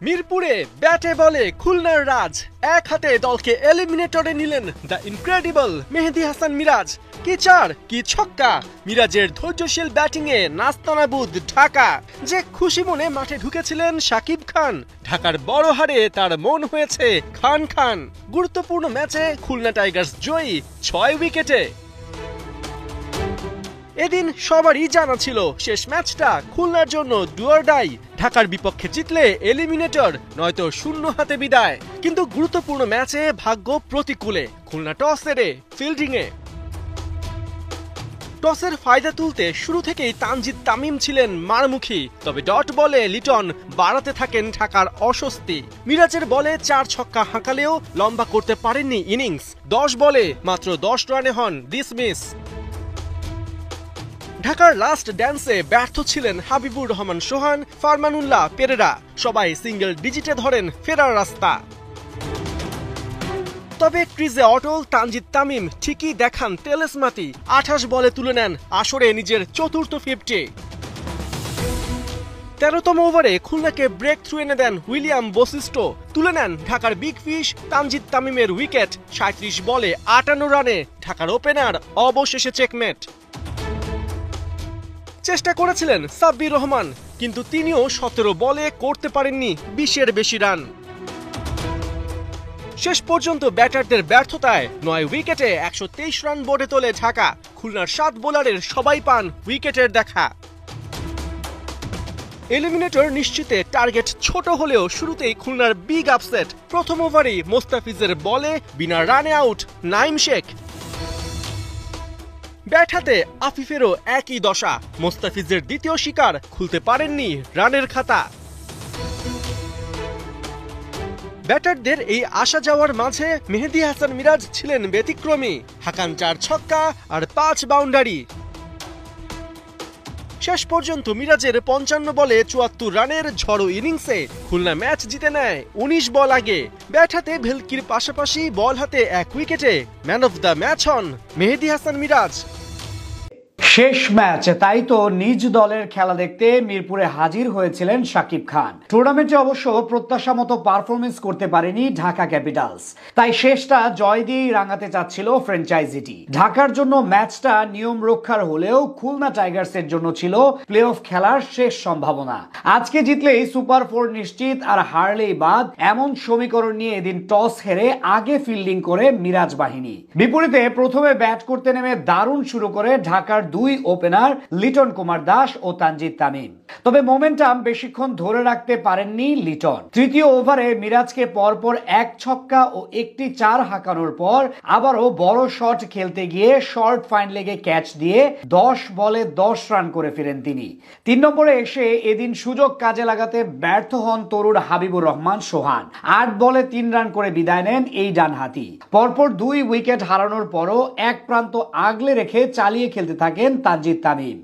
মিরপুরে ব্যাটে বলে খুলনার রাজ, এক হাতে দলকে এলিমিনেটরে নিলেন দ্য ইনক্রেডিবল মেহেদী হাসান মিরাজ। কি চার কি ছক্কা, মিরাজের ধৈর্যশীল ব্যাটিংয়ে নাস্তানাবুদ ঢাকা। যে খুশি মনে মাঠে ঢুকেছিলেন শাকিব খান, ঢাকার বড় হারে তার মন হয়েছে খান খান। গুরুত্বপূর্ণ ম্যাচে খুলনা টাইগার্স জয়ী 6 উইকেটে। এদিন সবারই জানা ছিল শেষ ম্যাচটা খুলনার জন্য ডু অর ডাই। ঢাকার বিপক্ষে জিতলে এলিমিনেটর, নয়তো শূন্য হাতে বিদায়। কিন্তু গুরুত্বপূর্ণ ম্যাচে ভাগ্য প্রতিকূলে, খুলনা টস হেরে ফিল্ডিংয়ে। টসের ফায়দা তুলতে শুরু থেকেই তানজিদ তামিম ছিলেন মারমুখী, তবে ডট বলে লিটন বাড়াতে থাকেন ঢাকার অস্বস্তি। মিরাজের বলে 4 ছক্কা হাঁকালেও লম্বা করতে পারেননি ইনিংস। 10 বলে মাত্র 10 রানে হন ডিসমিস। ঢাকার লাস্ট ড্যান্সে ব্যর্থ ছিলেন হাবিবুর রহমান সোহান, ফারমানুল্লাহ পেরেরা। সবাই সিঙ্গেল ডিজিটে ধরেন ফেরার রাস্তা। তবে ক্রিজে অটল তানজিদ তামিম ঠিকই দেখান তেলেসমাতি। 28 বলে তুলে নেন আসরে নিজের চতুর্থ 50। 13তম ওভারে খুলনাকে ব্রেক থ্রু এনে দেন উইলিয়াম বশিষ্ঠ। তুলে নেন ঢাকার বিগ ফিশ তানজিদ তামিমের উইকেট। 37 বলে 58 রানে ঢাকার ওপেনার অবশেষে চেকমেট। চেষ্টা করেছিলেন সাব্বির রহমান, কিন্তু তিনিও 17 বলে করতে পারেননি 20-এর বেশি রান। শেষ পর্যন্ত ব্যাটারদের ব্যর্থতায় 9 উইকেটে 123 রান বোর্ডে তোলে ঢাকা। খুলনার 7 বোলারের সবাই পান উইকেটের দেখা। এলিমিনেটর নিশ্চিতে টার্গেট ছোট হলেও শুরুতেই খুলনার বিগ আপসেট। প্রথম ওভারেই মোস্তাফিজের বলে বিনা রানে আউট নাইম শেখ। ব্যাট হাতে আফিফেরও একই দশা, মোস্তাফিজের দ্বিতীয় শিকার খুলতে পারেননি রানের খাতা। ব্যাটারদের এই আসা যাওয়ার মাঝে মেহেদী হাসান মিরাজ ছিলেন ব্যতিক্রমী। হাকান 4 ছক্কা আর 5 বাউন্ডারি। শেষ পর্যন্ত মিরাজের 55 বলে 74 রানের ঝড়ো ইনিংসে খুলনা ম্যাচ জিতে নেয় 19 বল আগে। ব্যাট হাতে ভেলকির পাশাপাশি বল হাতে 1 উইকেটে ম্যান অফ দ্য ম্যাচ হন মেহেদী হাসান মিরাজ। শেষ ম্যাচ, তাই তো নিজ দলের খেলা দেখতে মিরপুরে হাজির হয়েছিলেন শাকিব খান। টুর্নামেন্টে অবশ্য প্রত্যাশা মতো পারফরমেন্স করতে পারেনি ঢাকা ক্যাপিটালস, তাই শেষটা জয় দিয়েই রাঙাতে চাচ্ছিল ফ্র্যাঞ্চাইজিটি। ঢাকার জন্য ম্যাচটা নিয়ম রক্ষার হলেও খুলনা টাইগার্সের জন্য ছিল প্লে অফ খেলার শেষ সম্ভাবনা। আজকে জিতলেই সুপার 4 নিশ্চিত, আর হারলেই বাদ, এমন সমীকরণ নিয়ে এদিন টস হেরে আগে ফিল্ডিং করে মিরাজ বাহিনী। বিপরীতে প্রথমে ব্যাট করতে নেমে দারুণ শুরু করে ঢাকার 2 ওপেনার লিটন কুমার দাস ও তানজিদ তামিম। তবে মোমেন্টাম বেশিক্ষণ ধরে রাখতে পারেননি লিটন। তৃতীয় ওভারে মিরাজকে পরপর 1 ছক্কা ও 1টি 4 হাঁকানোর পর আবারও বড় শট খেলতে গিয়ে শর্ট ফাইন লেগে ক্যাচ দিয়ে 10 বলে 10 রান করে ফিরেন তিনি। 3 নম্বরে এসে এদিন সুযোগ কাজে লাগাতে ব্যর্থ হন তরুণ হাবিবুর রহমান সোহান। 8 বলে 3 রান করে বিদায় নেন এই ডানহাতি। পরপর 2 উইকেট হারানোর পরও এক প্রান্ত আগলে রেখে চালিয়ে খেলতে থাকেন তানজিদ তামিম।